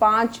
5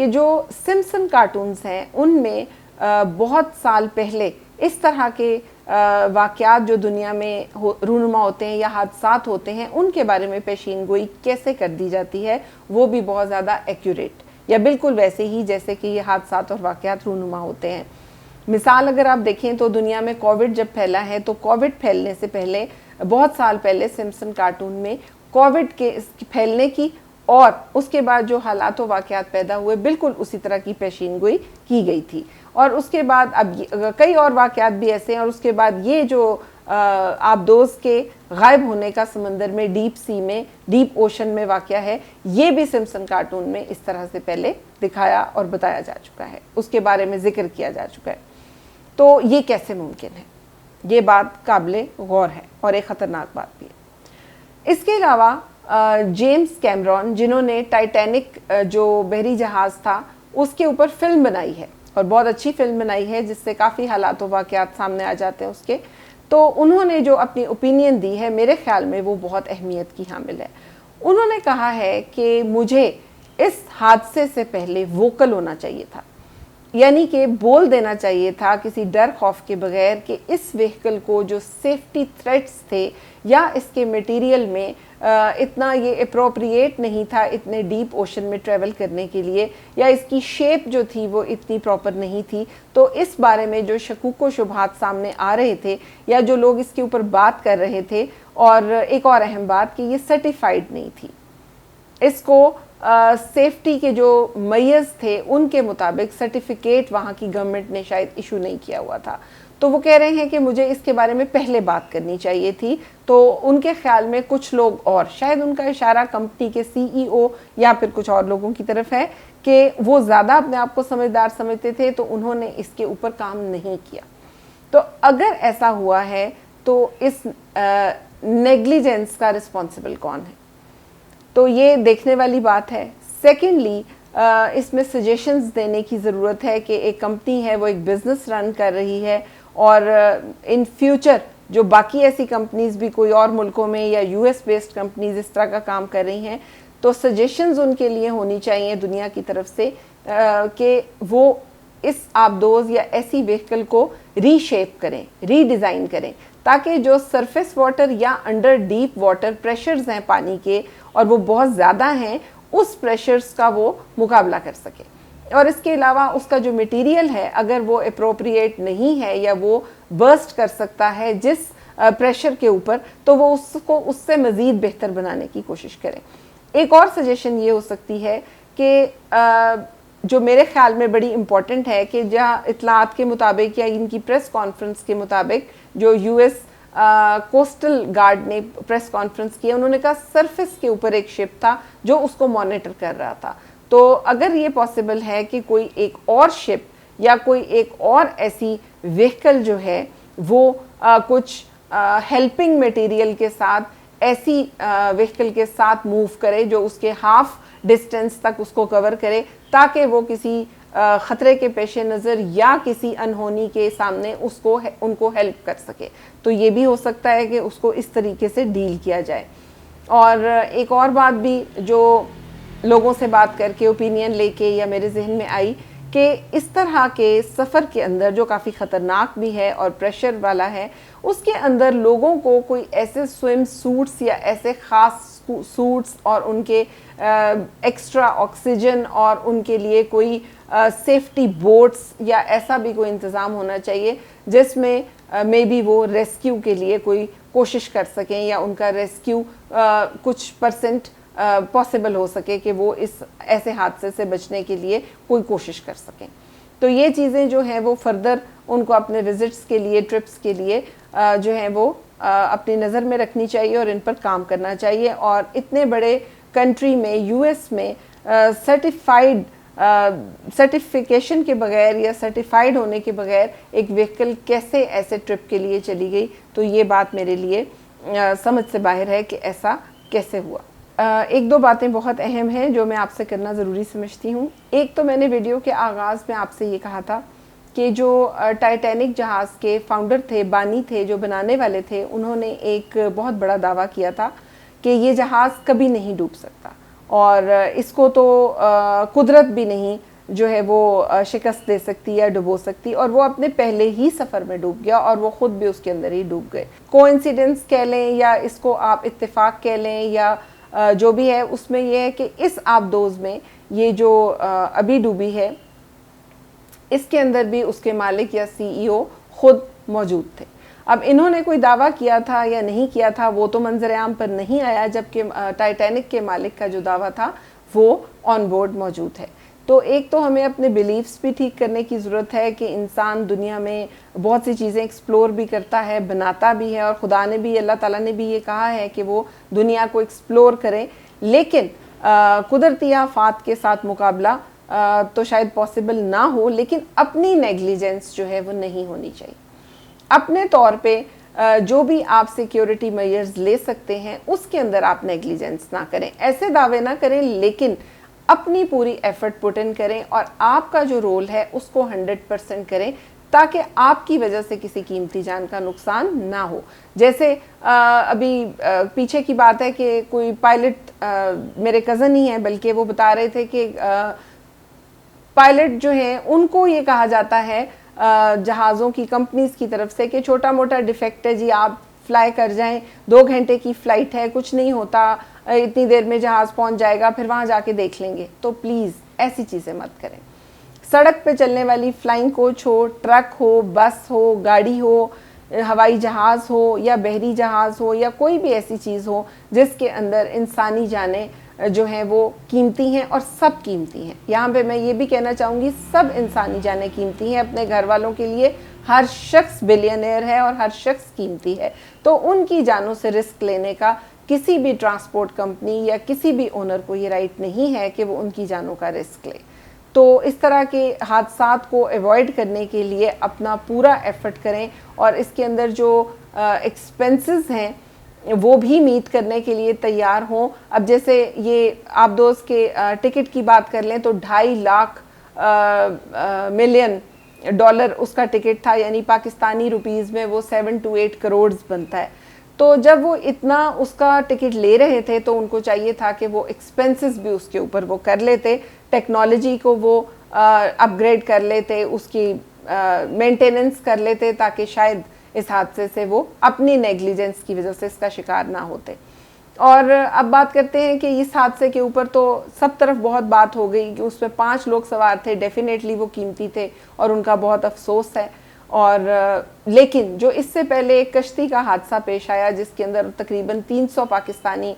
کہ جو Simpson cartoons ہیں ان میں بہت سال پہلے اس طرح کے واقعات جو دنیا میں رونما ہوتے ہیں یا حادثات ہوتے ہیں ان کے بارے میں پیشین گوئی کیسے کر دی جاتی ہے، وہ بھی بہت زیادہ ایکوریٹ یا بالکل ویسے ہی جیسے کہ یہ حادثات اور واقعات رونما ہوتے ہیں۔ مثال اگر آپ دیکھیں تو دنیا میں کووڈ جب پھیلا ہے تو کووڈ پھیلنے سے پہلے بہت سال پہلے سمپسن کارٹون میں کووڈ کے پھیلنے کی اور اس کے بعد جو حالات و واقعات پیدا ہوئے بالکل اسی طرح کی پیشین گوئی کی گئی تھی، اور اس کے بعد اب کئی اور واقعات بھی ایسے ہیں، اور اس کے بعد یہ جو آبدوز کے غائب ہونے کا سمندر میں ڈیپ سی میں ڈیپ اوشن میں واقعہ ہے، یہ بھی سمپسن کارٹون میں اس طرح سے پہلے دکھایا اور بتایا جا چکا ہے، اس کے بارے میں ذکر کیا جا چکا ہے۔ تو یہ کیسے ممکن ہے؟ یہ بات قابل غور ہے اور ایک خطرناک بات بھی ہے۔ اس کے علاوہ جیمز کیمرون جنہوں نے ٹائٹینک جو بحری جہاز تھا اس کے اوپر فلم بنائی ہے اور بہت اچھی فلم بنائی ہے جس سے کافی حالات و واقعات سامنے آ جاتے ہیں اس کے، تو انہوں نے جو اپنی اوپینین دی ہے میرے خیال میں وہ بہت اہمیت کی حامل ہے۔ انہوں نے کہا ہے کہ مجھے اس حادثے سے پہلے ووکل ہونا چاہیے تھا، یعنی کہ بول دینا چاہیے تھا کسی ڈر خوف کے بغیر کہ اس وہیکل کو جو سیفٹی تھریٹس تھے یا اس کے میٹیریل میں اتنا یہ اپروپریٹ نہیں تھا اتنے ڈیپ اوشن میں ٹریول کرنے کے لیے، یا اس کی شیپ جو تھی وہ اتنی پراپر نہیں تھی، تو اس بارے میں جو شکوک و شبہات سامنے آ رہے تھے یا جو لوگ اس کے اوپر بات کر رہے تھے، اور ایک اور اہم بات کہ یہ سرٹیفائیڈ نہیں تھی، اس کو سیفٹی کے جو میز تھے ان کے مطابق سرٹیفکیٹ وہاں کی گورنمنٹ نے شاید ایشو نہیں کیا ہوا تھا۔ تو وہ کہہ رہے ہیں کہ مجھے اس کے بارے میں پہلے بات کرنی چاہیے تھی۔ تو ان کے خیال میں کچھ لوگ، اور شاید ان کا اشارہ کمپنی کے سی ای او یا پھر کچھ اور لوگوں کی طرف ہے، کہ وہ زیادہ اپنے آپ کو سمجھدار سمجھتے تھے تو انہوں نے اس کے اوپر کام نہیں کیا۔ تو اگر ایسا ہوا ہے تو اس نیگلیجنس کا رسپانسبل کون ہے؟ تو یہ دیکھنے والی بات ہے۔ سیکنڈلی اس میں سجیشنز دینے کی ضرورت ہے کہ ایک کمپنی ہے وہ ایک بزنس رن کر رہی ہے، اور ان فیوچر جو باقی ایسی کمپنیز بھی کوئی اور ملکوں میں یا یو ایس بیسڈ کمپنیز اس طرح کا کام کر رہی ہیں، تو سجیشنز ان کے لیے ہونی چاہیے دنیا کی طرف سے کہ وہ اس آبدوز یا ایسی وہیکل کو ری شیپ کریں، ری ڈیزائن کریں، تاکہ جو سرفیس واٹر یا انڈر ڈیپ واٹر پریشرز ہیں پانی کے اور وہ بہت زیادہ ہیں، اس پریشرز کا وہ مقابلہ کر سکے۔ اور اس کے علاوہ اس کا جو میٹیریل ہے اگر وہ اپروپریٹ نہیں ہے یا وہ برسٹ کر سکتا ہے جس پریشر کے اوپر، تو وہ اس کو اس سے مزید بہتر بنانے کی کوشش کریں۔ ایک اور سجیشن یہ ہو سکتی ہے کہ جو میرے خیال میں بڑی امپورٹنٹ ہے، کہ جہاں اطلاعات کے مطابق یا ان کی پریس کانفرنس کے مطابق جو یو ایس کوسٹل گارڈ نے پریس کانفرنس کی، انہوں نے کہا سرفیس کے اوپر ایک شپ تھا جو اس کو مانیٹر کر رہا تھا۔ تو اگر یہ پاسبل ہے کہ کوئی ایک اور شپ یا کوئی ایک اور ایسی وہیکل جو ہے وہ کچھ ہیلپنگ میٹیریل کے ساتھ ایسی وہیکل کے ساتھ موو کرے جو اس کے ہاف ڈسٹینس تک اس کو کور کرے، تاکہ وہ کسی خطرے کے پیش نظر یا کسی انہونی کے سامنے ان کو ہیلپ کر سکے، تو یہ بھی ہو سکتا ہے کہ اس کو اس طریقے سے ڈیل کیا جائے۔ اور ایک اور بات بھی جو لوگوں سے بات کر کے اوپینین لے کے یا میرے ذہن میں آئی، کہ اس طرح کے سفر کے اندر جو کافی خطرناک بھی ہے اور پریشر والا ہے، اس کے اندر لوگوں کو کوئی ایسے سوئم سوٹس یا ایسے خاص سوٹس اور ان کے ایکسٹرا آکسیجن اور ان کے لیے کوئی سیفٹی بوٹس یا ایسا بھی کوئی انتظام ہونا چاہیے جس میں مے بی وہ ریسکیو کے لیے کوئی کوشش کر سکیں، یا ان کا ریسکیو کچھ پرسنٹ پاسبل ہو سکے کہ وہ اس ایسے حادثے سے بچنے کے لیے کوئی کوشش کر سکیں۔ تو یہ چیزیں جو ہیں وہ فردر ان کو اپنے وزٹس کے لیے، ٹرپس کے لیے جو ہیں وہ اپنی نظر میں رکھنی چاہیے اور ان پر کام کرنا چاہیے۔ اور اتنے بڑے کنٹری میں، یو ایس میں، سرٹیفیکیشن کے بغیر یا سرٹیفائیڈ ہونے کے بغیر ایک وہیکل کیسے ایسے ٹرپ کے لیے چلی گئی، تو یہ بات میرے لیے سمجھ سے باہر ہے کہ ایسا کیسے ہوا۔ ایک دو باتیں بہت اہم ہیں جو میں آپ سے کرنا ضروری سمجھتی ہوں۔ ایک تو میں نے ویڈیو کے آغاز میں آپ سے یہ کہا تھا کہ جو ٹائٹینک جہاز کے فاؤنڈر تھے، بانی تھے، جو بنانے والے تھے، انہوں نے ایک بہت بڑا دعویٰ کیا تھا کہ یہ جہاز کبھی نہیں ڈوب سکتا، اور اس کو تو قدرت بھی نہیں جو ہے وہ شکست دے سکتی یا ڈبو سکتی، اور وہ اپنے پہلے ہی سفر میں ڈوب گیا اور وہ خود بھی اس کے اندر ہی ڈوب گئے۔ کوئنسیڈنس کہہ لیں یا اس کو آپ اتفاق کہہ لیں یا جو بھی ہے، اس میں یہ ہے کہ اس آبدوز میں یہ جو ابھی ڈوبی ہے اس کے اندر بھی اس کے مالک یا سی ای او خود موجود تھے۔ اب انہوں نے کوئی دعویٰ کیا تھا یا نہیں کیا تھا وہ تو منظر عام پر نہیں آیا، جبکہ ٹائٹینک کے مالک کا جو دعویٰ تھا وہ آن بورڈ موجود ہے۔ تو ایک تو ہمیں اپنے بیلیفز بھی ٹھیک کرنے کی ضرورت ہے کہ انسان دنیا میں بہت سی چیزیں ایکسپلور بھی کرتا ہے، بناتا بھی ہے، اور خدا نے بھی، اللہ تعالیٰ نے بھی یہ کہا ہے کہ وہ دنیا کو ایکسپلور کریں، لیکن قدرتی آفات کے ساتھ مقابلہ تو شاید پاسبل نہ ہو، لیکن اپنی نیگلیجنس جو ہے وہ نہیں ہونی چاہیے۔ اپنے طور پہ جو بھی آپ سیکیورٹی میئرز لے سکتے ہیں اس کے اندر آپ نیگلیجنس نہ کریں، ایسے دعوے نہ کریں، لیکن اپنی پوری ایفرٹ پٹ ان کریں اور آپ کا جو رول ہے اس کو 100% کریں تاکہ آپ کی وجہ سے کسی قیمتی جان کا نقصان نہ ہو۔ جیسے ابھی پیچھے کی بات ہے کہ کوئی پائلٹ، میرے کزن ہی ہیں بلکہ، وہ بتا رہے تھے کہ پائلٹ جو ہیں ان کو یہ کہا جاتا ہے جہازوں کی کمپنیز کی طرف سے کہ چھوٹا موٹا ڈیفیکٹ ہے جی، آپ فلائی کر جائیں، 2 گھنٹے کی فلائٹ ہے، کچھ نہیں ہوتا، اتنی دیر میں جہاز پہنچ جائے گا، پھر وہاں جا کے دیکھ لیں گے۔ تو پلیز ایسی چیزیں مت کریں۔ سڑک پہ چلنے والی فلائنگ کوچ ہو، ٹرک ہو، بس ہو، گاڑی ہو، ہوائی جہاز ہو یا بحری جہاز ہو یا کوئی بھی ایسی چیز ہو جس کے اندر انسانی جانیں جو ہیں وہ قیمتی ہیں، اور سب قیمتی ہیں۔ یہاں پہ میں یہ بھی کہنا چاہوں گی سب انسانی جانیں قیمتی ہیں، اپنے گھر والوں کے لیے ہر شخص بلینئر ہے اور ہر شخص قیمتی ہے، تو ان کی جانوں سے رسک لینے کا کسی بھی ٹرانسپورٹ کمپنی یا کسی بھی اونر کو یہ رائٹ نہیں ہے کہ وہ ان کی جانوں کا رسک لے۔ تو اس طرح کے حادثات کو ایوائڈ کرنے کے لیے اپنا پورا ایفرٹ کریں، اور اس کے اندر جو ایکسپنسز ہیں وہ بھی میٹ کرنے کے لیے تیار ہوں۔ اب جیسے یہ آبدوز کے ٹکٹ کی بات کر لیں تو 2.5 لاکھ ملین ڈالر اس کا ٹکٹ تھا، یعنی پاکستانی روپیز میں وہ 7 to 8 کروڑ بنتا ہے۔ تو جب وہ اتنا اس کا ٹکٹ لے رہے تھے تو ان کو چاہیے تھا کہ وہ ایکسپنسز بھی اس کے اوپر وہ کر لیتے، ٹیکنالوجی کو وہ اپ گریڈ کر لیتے، اس کی مینٹیننس کر لیتے، تاکہ شاید اس حادثے سے وہ اپنی نیگلیجنس کی وجہ سے اس کا شکار نہ ہوتے۔ اور اب بات کرتے ہیں کہ اس حادثے کے اوپر تو سب طرف بہت بات ہو گئی کہ اس میں 5 لوگ سوار تھے، ڈیفینیٹلی وہ قیمتی تھے اور ان کا بہت افسوس ہے۔ اور لیکن جو اس سے پہلے ایک کشتی کا حادثہ پیش آیا جس کے اندر تقریباً 300 پاکستانی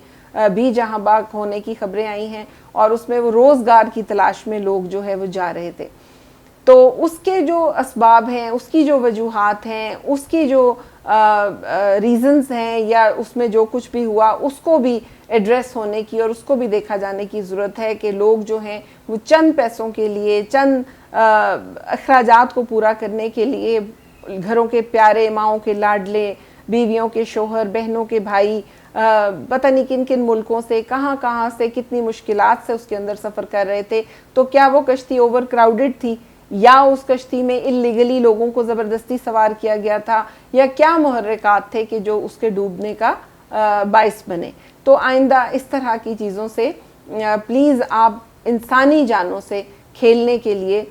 بھی جہاں باغ ہونے کی خبریں آئی ہیں، اور اس میں وہ روزگار کی تلاش میں لوگ جو ہے وہ جا رہے تھے، تو اس کے جو اسباب ہیں، اس کی جو وجوہات ہیں، اس کی جو ریزنز ہیں، یا اس میں جو کچھ بھی ہوا اس کو بھی ایڈریس ہونے کی اور اس کو بھی دیکھا جانے کی ضرورت ہے کہ لوگ جو ہیں وہ چند پیسوں کے لیے، چند اخراجات کو پورا کرنے کے لیے گھروں کے پیارے، ماؤں کے لاڈلے، بیویوں کے شوہر، بہنوں کے بھائی، پتہ نہیں کن کن ملکوں سے، کہاں کہاں سے، کتنی مشکلات سے اس کے اندر سفر کر رہے تھے۔ تو کیا وہ کشتی اوور کراؤڈڈ تھی، یا اس کشتی میں اللیگلی لوگوں کو زبردستی سوار کیا گیا تھا، یا کیا محرکات تھے کہ جو اس کے ڈوبنے کا باعث بنے؟ تو آئندہ اس طرح کی چیزوں سے پلیز آپ انسانی جانوں سے کھیلنے کے لیے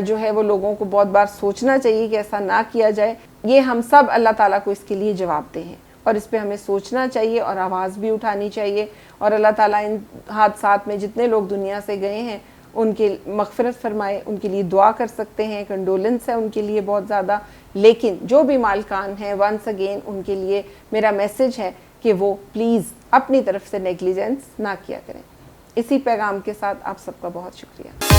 جو ہے وہ لوگوں کو بہت بار سوچنا چاہیے کہ ایسا نہ کیا جائے۔ یہ ہم سب اللہ تعالیٰ کو اس کے لیے جواب دہ ہیں، اور اس پہ ہمیں سوچنا چاہیے اور آواز بھی اٹھانی چاہیے، اور اللہ تعالیٰ ان حادثات میں جتنے لوگ دنیا سے گئے ہیں ان کی مغفرت فرمائے، ان کے لیے دعا کر سکتے ہیں، کنڈولنس ہے ان کے لیے بہت زیادہ۔ لیکن جو بھی مالکان ہیں، ونس اگین ان کے لیے میرا میسج ہے کہ وہ پلیز اپنی طرف سے نیگلیجنس نہ کیا کریں۔ اسی پیغام کے ساتھ آپ سب کا بہت شکریہ۔